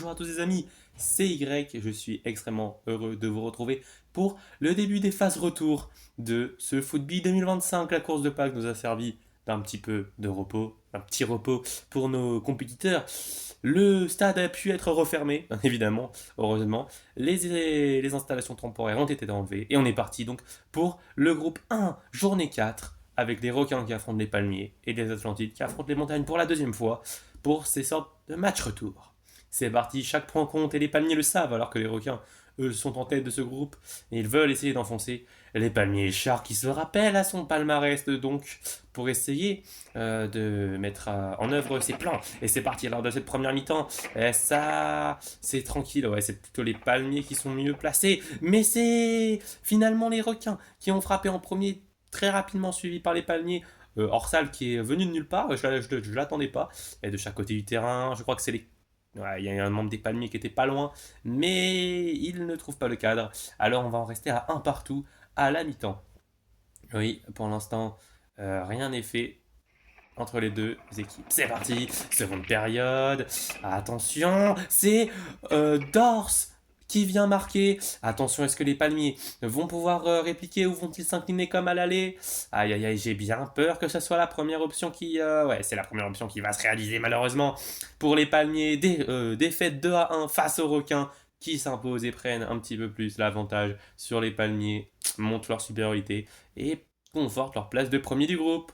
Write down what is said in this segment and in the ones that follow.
bonjour à tous les amis, c'est Y, je suis extrêmement heureux de vous retrouver pour le début des phases retour de ce Football 2025. La course de Pâques nous a servi d'un petit peu de repos, un petit repos pour nos compétiteurs. Le stade a pu être refermé, évidemment, heureusement. Les installations temporaires ont été enlevées et on est parti donc pour le groupe 1, journée 4, avec les requins qui affrontent les palmiers et les Atlantides qui affrontent les montagnes pour la deuxième fois pour ces sortes de match retour. C'est parti, chaque point compte et les palmiers le savent alors que les requins, eux, sont en tête de ce groupe et ils veulent essayer d'enfoncer les palmiers. Char qui se rappelle à son palmarès donc pour essayer de mettre en œuvre ses plans. Et c'est parti lors de cette première mi-temps. Et ça, c'est tranquille, ouais, c'est plutôt les palmiers qui sont mieux placés. Mais c'est finalement les requins qui ont frappé en premier, très rapidement suivi par les palmiers. Orsal qui est venu de nulle part, je ne l'attendais pas. Et de chaque côté du terrain, je crois que c'est les. Ouais, il y a un membre des palmiers qui était pas loin, mais il ne trouve pas le cadre. Alors on va en rester à un partout à la mi-temps. Oui, pour l'instant, rien n'est fait entre les deux équipes. C'est parti, seconde période. Attention, c'est Dors qui vient marquer. Attention, est-ce que les palmiers vont pouvoir répliquer ou vont-ils s'incliner comme à l'aller? Aïe aïe aïe, j'ai bien peur que ce soit la première option qui... ouais, c'est la première option qui va se réaliser malheureusement. Pour les palmiers, défaite 2 à 1 face aux requins qui s'imposent et prennent un petit peu plus l'avantage sur les palmiers, montent leur supériorité et confortent leur place de premier du groupe.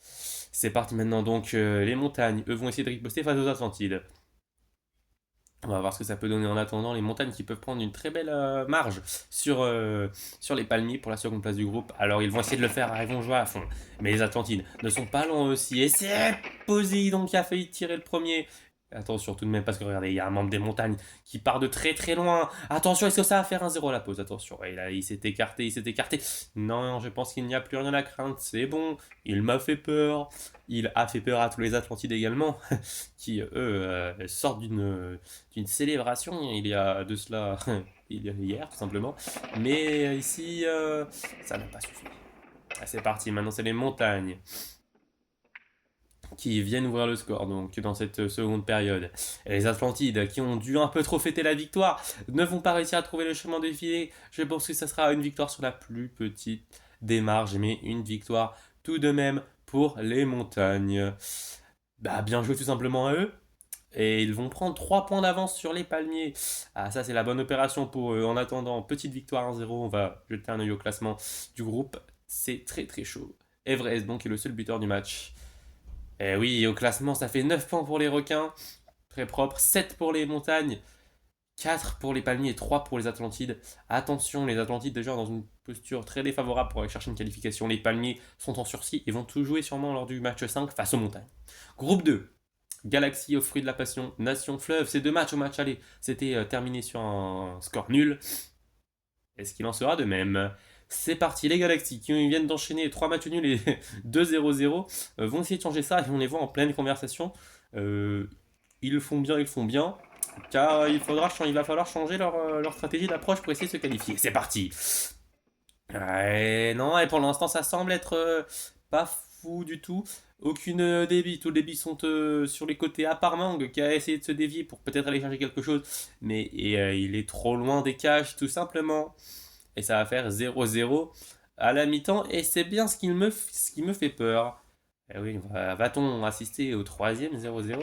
C'est parti maintenant donc, les montagnes, eux vont essayer de riposter face aux Atlantides. On va voir ce que ça peut donner en attendant. Les montagnes qui peuvent prendre une très belle marge sur les palmiers pour la seconde place du groupe. Alors ils vont essayer de le faire, ils vont jouer à fond. Mais les Atlantides ne sont pas loin aussi. Et c'est Poséidon qui a failli tirer le premier. Attention tout de même parce que regardez, il y a un membre des montagnes qui part de très très loin. Attention, est-ce que ça va faire un 0 à la pause? Attention, et là, il s'est écarté, il s'est écarté. Non, je pense qu'il n'y a plus rien à craindre. C'est bon, il m'a fait peur. Il a fait peur à tous les Atlantides également, qui eux sortent d'une célébration il y a de cela il y a hier tout simplement. Mais ici, ça n'a pas suffi. Ah, c'est parti, maintenant c'est les montagnes qui viennent ouvrir le score donc dans cette seconde période. Et les Atlantides qui ont dû un peu trop fêter la victoire ne vont pas réussir à trouver le chemin de filet. Je pense que ça sera une victoire sur la plus petite des marges, mais une victoire tout de même pour les montagnes. Bah bien joué tout simplement à eux. Et ils vont prendre 3 points d'avance sur les palmiers. Ah, ça, c'est la bonne opération pour eux. En attendant, petite victoire 1-0. On va jeter un œil au classement du groupe. C'est très très chaud. Everest, donc, est le seul buteur du match. Et oui, au classement, ça fait 9 points pour les requins. Très propre. 7 pour les montagnes. 4 pour les palmiers et 3 pour les Atlantides. Attention, les Atlantides déjà dans une posture très défavorable pour aller chercher une qualification. Les palmiers sont en sursis et vont tout jouer sûrement lors du match 5 face aux montagnes. Groupe 2. Galaxy au fruit de la passion, Nation Fleuve, ces deux matchs au match aller, c'était terminé sur un score nul. Est-ce qu'il en sera de même? C'est parti, les Galaxies qui viennent d'enchaîner 3 matchs nuls et 2-0-0 vont essayer de changer ça et on les voit en pleine conversation. Ils font bien, car il va falloir changer leur stratégie d'approche pour essayer de se qualifier. C'est parti. Ouais, non, et pour l'instant, ça semble être pas fou du tout. Aucune débit. Tous les débits sont sur les côtés, à part Mang qui a essayé de se dévier pour peut-être aller chercher quelque chose. Mais il est trop loin des cages, tout simplement. Et ça va faire 0-0 à la mi-temps. Et c'est bien ce qui me fait peur. Eh oui, va-t-on assister au troisième 0-0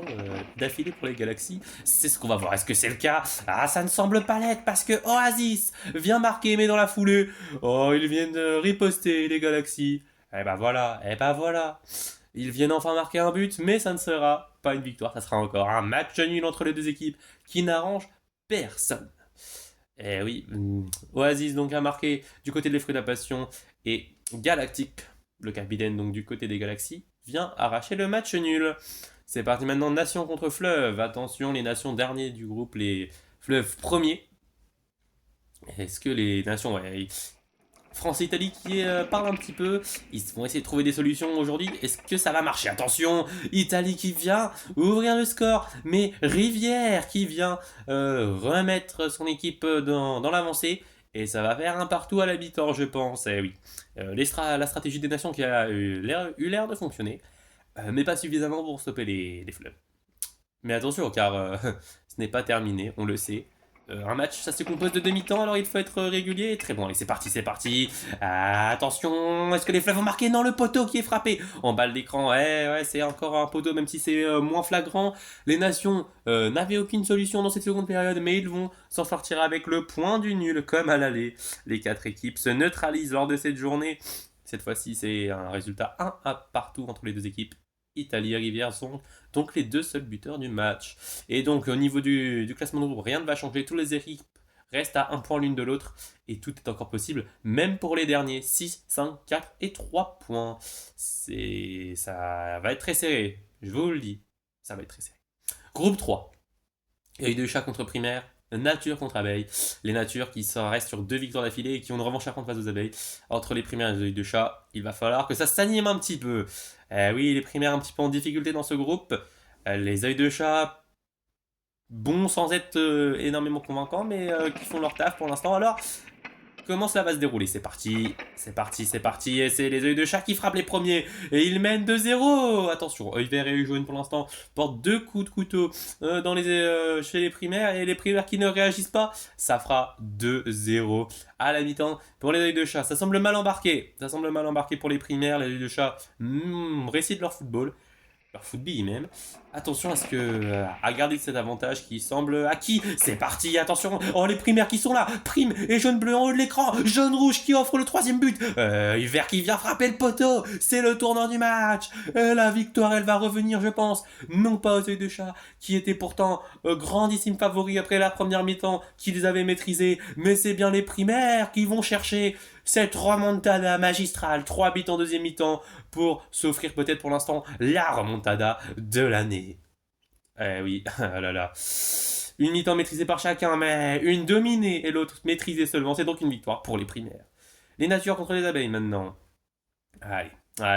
d'affilée pour les Galaxies? C'est ce qu'on va voir. Est-ce que c'est le cas? Ah, ça ne semble pas l'être parce que Oasis vient marquer, mais dans la foulée. Oh, ils viennent de riposter, les Galaxies. Eh ben voilà. Ils viennent enfin marquer un but, mais ça ne sera pas une victoire. Ça sera encore un match nul entre les deux équipes qui n'arrange personne. Eh oui, Oasis donc a marqué du côté des fruits de la passion et Galactic, le capitaine donc du côté des Galaxies, vient arracher le match nul. C'est parti maintenant, nation contre fleuve. Attention, les nations derniers du groupe, les fleuves premiers. Est-ce que les nations, ouais, France et Italie qui parlent un petit peu, ils vont essayer de trouver des solutions aujourd'hui. Est-ce que ça va marcher? Attention, Italie qui vient ouvrir le score, mais Rivière qui vient remettre son équipe dans l'avancée. Et ça va faire un partout à l'habitant, je pense. Eh oui, la stratégie des nations qui a eu l'air de fonctionner, mais pas suffisamment pour stopper les fleuves. Mais attention, car Ce n'est pas terminé, on le sait. Un match, ça se compose de demi-temps, alors il faut être régulier. Très bon, allez, c'est parti, c'est parti. Attention, est-ce que les Flaves vont marquer? Non, le poteau qui est frappé. En bas de l'écran, ouais, c'est encore un poteau, même si c'est moins flagrant. Les Nations n'avaient aucune solution dans cette seconde période, mais ils vont s'en sortir avec le point du nul, comme à l'aller. Les 4 équipes se neutralisent lors de cette journée. Cette fois-ci, c'est un résultat 1 à partout entre les deux équipes. Italie et Rivière sont donc les 2 seuls buteurs du match. Et donc au niveau du classement de groupe, rien ne va changer. Toutes les équipes restent à un point l'une de l'autre. Et tout est encore possible, même pour les derniers. 6, 5, 4 et 3 points. Ça va être très serré. Je vous le dis. Ça va être très serré. Groupe 3. Œil de chat contre primaire. Nature contre abeilles. Les natures qui restent sur 2 victoires d'affilée et qui ont une revanche à prendre face aux abeilles. Entre les primaires et les œils de chat, il va falloir que ça s'anime un petit peu. Oui, les primaires un petit peu en difficulté dans ce groupe. Les œils de chat, bons sans être énormément convaincants, mais qui font leur taf pour l'instant. Alors, comment cela va se dérouler? C'est parti, c'est parti, c'est parti. Et c'est les œils de chat qui frappent les premiers. Et ils mènent 2-0. Attention, œil vert et œil jaune pour l'instant portent 2 coups de couteau chez les primaires. Et les primaires qui ne réagissent pas, ça fera 2-0 à la mi-temps pour les œils de chat. Ça semble mal embarqué. Ça semble mal embarqué pour les primaires. Les œils de chat récitent leur football. Leur football même. Attention à garder cet avantage qui semble acquis. C'est parti, attention. Oh, les primaires qui sont là. Prime et jaune-bleu en haut de l'écran. Jaune-rouge qui offre le 3e but. Vert qui vient frapper le poteau. C'est le tournant du match. La victoire, elle va revenir, je pense. Non pas aux œils de chat, qui étaient pourtant grandissimes favoris après la première mi-temps, qu'ils avaient maîtrisé. Mais c'est bien les primaires qui vont chercher cette remontada magistrale. 3 buts en deuxième mi-temps pour s'offrir peut-être pour l'instant la remontada de l'année. Oui, ah là là. Une mi-temps maîtrisée par chacun, mais une dominée et l'autre maîtrisée seulement. C'est donc une victoire pour les primaires. Les natures contre les abeilles maintenant. Allez.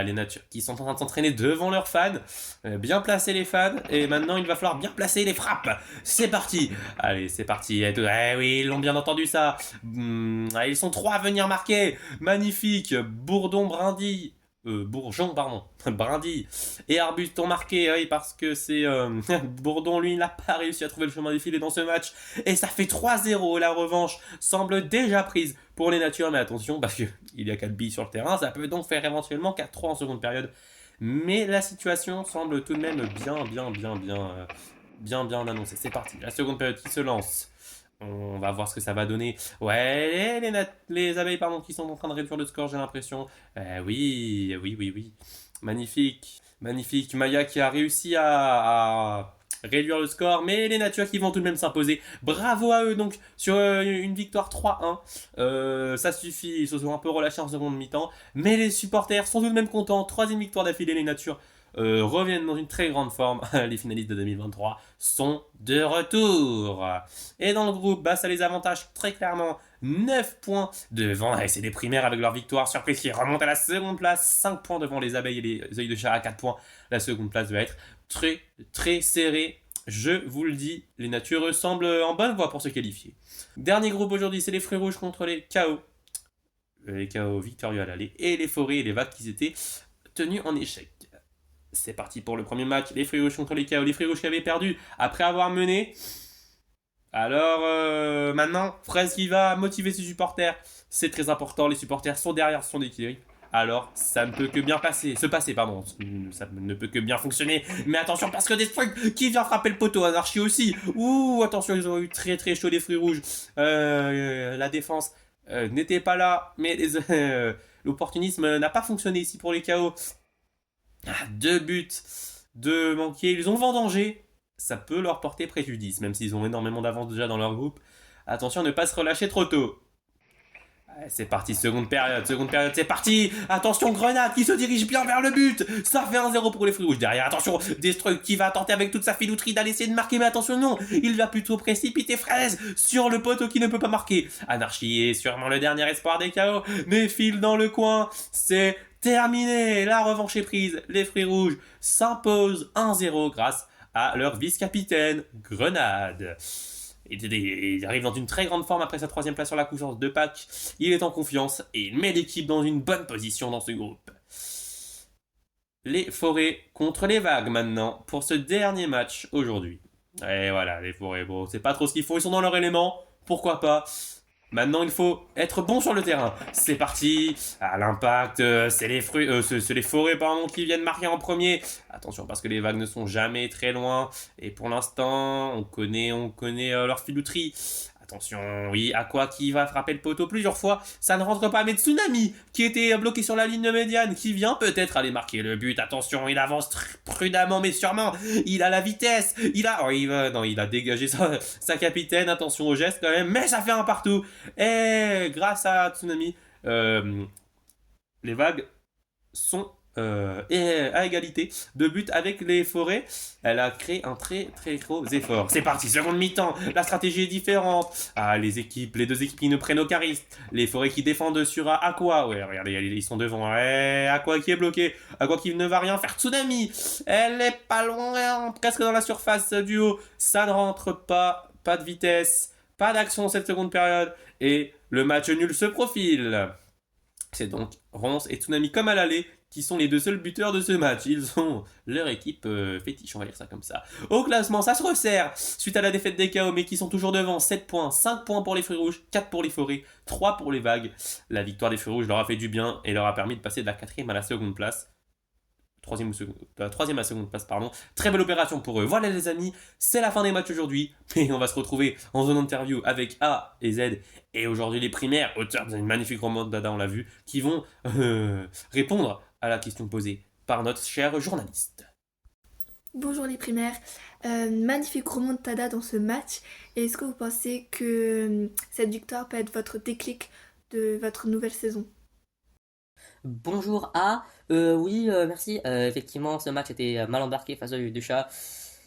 Les natures qui sont en train de s'entraîner devant leurs fans. Bien placer les fans. Et maintenant, il va falloir bien placer les frappes. C'est parti. Allez, c'est parti. Oui, ils l'ont bien entendu ça. Ils sont 3 à venir marquer. Magnifique. Bourgeon, pardon, Brindille et Arbuste ont marqué, oui, parce que c'est Bourdon, lui, il n'a pas réussi à trouver le chemin des filets dans ce match, et ça fait 3-0, la revanche semble déjà prise pour les natures, mais attention, parce qu'il y a 4 billes sur le terrain, ça peut donc faire éventuellement 4-3 en seconde période, mais la situation semble tout de même bien annoncée. C'est parti, la seconde période qui se lance. On va voir ce que ça va donner. Ouais, les abeilles pardon, qui sont en train de réduire le score, j'ai l'impression. Oui. Magnifique. Magnifique. Maya qui a réussi à réduire le score, mais les natures qui vont tout de même s'imposer. Bravo à eux donc sur une victoire 3-1. Ça suffit, ils se sont un peu relâchés en seconde mi-temps, mais les supporters sont tout de même contents. 3e victoire d'affilée, les natures reviennent dans une très grande forme. Les finalistes de 2023 sont de retour. Et dans le groupe, ça les avantage très clairement. 9 points devant. Et c'est les primaires avec leur victoire surprise qui remontent à la seconde place. 5 points devant les abeilles et les œils de chat à 4 points. La seconde place va être très serrée. Je vous le dis, les natures semblent en bonne voie pour se qualifier. Dernier groupe aujourd'hui, c'est les fruits rouges contre les chaos. Les chaos victorieux à l'aller. Et les forêts et les vagues qui étaient tenus en échec. C'est parti pour le premier match. Les fruits rouges contre les chaos. Les fruits rouges qui avaient perdu après avoir mené. Alors maintenant, Fraise qui va motiver ses supporters. C'est très important. Les supporters sont derrière son équipe. Alors, ça ne peut que bien se passer, pardon. Ça ne peut que bien fonctionner. Mais attention, parce que Destruct qui vient frapper le poteau. Anarchie aussi. Ouh, attention, ils ont eu très chaud les fruits rouges. La défense n'était pas là. Mais l'opportunisme n'a pas fonctionné ici pour les chaos. 2 buts de manquer. Ils ont vendangé. Ça peut leur porter préjudice, même s'ils ont énormément d'avance déjà dans leur groupe. Attention à ne pas se relâcher trop tôt. C'est parti, seconde période, c'est parti. Attention, Grenade qui se dirige bien vers le but. Ça fait 1-0 pour les fruits rouges. Derrière, attention, Destruct qui va tenter avec toute sa filouterie d'aller essayer de marquer, mais attention, non. Il va plutôt précipiter Fraise sur le poteau qui ne peut pas marquer. Anarchie est sûrement le dernier espoir des chaos, mais file dans le coin. C'est terminé. La revanche est prise. Les fruits rouges s'imposent 1-0 grâce à leur vice-capitaine, Grenade. Il arrive dans une très grande forme après sa 3e place sur la course de Pâques. Il est en confiance et il met l'équipe dans une bonne position dans ce groupe. Les forêts contre les vagues maintenant pour ce dernier match aujourd'hui. Et voilà, les forêts, bon, c'est pas trop ce qu'ils font, ils sont dans leur élément, pourquoi pas. Maintenant, il faut être bon sur le terrain. C'est parti. À l'impact, c'est les fruits, c'est les forêts pardon qui viennent marquer en premier. Attention parce que les vagues ne sont jamais très loin. Et pour l'instant, on connaît leur filouterie. Attention, oui, Aqua qui va frapper le poteau plusieurs fois. Ça ne rentre pas, mais Tsunami qui était bloqué sur la ligne médiane, qui vient peut-être aller marquer le but. Attention, il avance prudemment mais sûrement. Il a la vitesse. Il a dégagé sa capitaine. Attention au geste quand même, mais ça fait un partout. Et grâce à Tsunami, euh, les vagues sont à égalité de but avec les forêts. Elle a créé un très très gros effort. C'est parti, seconde mi-temps. La stratégie est différente. Ah, les deux équipes qui ne prennent aucun risque. Les forêts qui défendent sur Aqua. Ouais, regardez, ils sont devant. Ouais, Aqua qui est bloqué. Aqua qui ne va rien faire. Tsunami, elle est pas loin, presque dans la surface du haut. Ça ne rentre pas. Pas de vitesse. Pas d'action dans cette seconde période. Et le match nul se profile. C'est donc Ronce et Tsunami comme à l'aller qui sont les deux seuls buteurs de ce match. Ils ont leur équipe fétiche, on va dire ça comme ça. Au classement, ça se resserre suite à la défaite des KO, mais qui sont toujours devant. 7 points, 5 points pour les fruits rouges, 4 pour les forêts, 3 pour les vagues. La victoire des fruits rouges leur a fait du bien et leur a permis de passer de la quatrième à la seconde place. De la troisième à la seconde place, pardon. Très belle opération pour eux. Voilà les amis, c'est la fin des matchs aujourd'hui. Et on va se retrouver en zone interview avec A et Z. Et aujourd'hui les primaires, auteurs d'une magnifique remontada, on l'a vu, qui vont répondre à la question posée par notre cher journaliste. Bonjour les primaires. Magnifique remontada dans ce match. Est-ce que vous pensez que cette victoire peut être votre déclic de votre nouvelle saison? Bonjour A. Oui, merci. Effectivement, ce match était mal embarqué face au chat.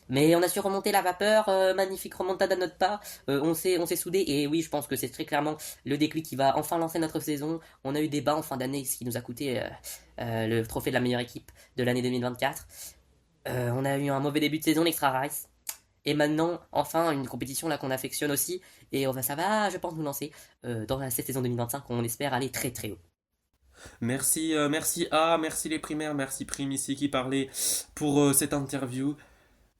Mais on a su remonter la vapeur, magnifique remontada de notre part. On s'est soudé et oui, je pense que c'est très clairement le déclic qui va enfin lancer notre saison. On a eu des bas en fin d'année, ce qui nous a coûté le trophée de la meilleure équipe de l'année 2024. On a eu un mauvais début de saison, l'extra race. Et maintenant, enfin, une compétition là qu'on affectionne aussi. Et ça va, je pense, nous lancer dans cette saison 2025. On espère aller très très haut. Merci A, merci les primaires, merci Prim ici qui parlait pour cette interview.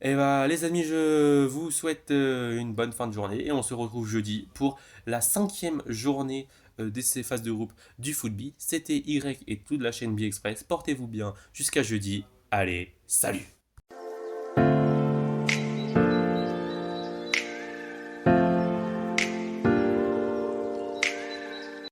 Et bah les amis, je vous souhaite une bonne fin de journée et on se retrouve jeudi pour la cinquième journée de ces phases de groupe du football. C'était Y et toute la chaîne B-Express. Portez-vous bien jusqu'à jeudi. Allez, salut!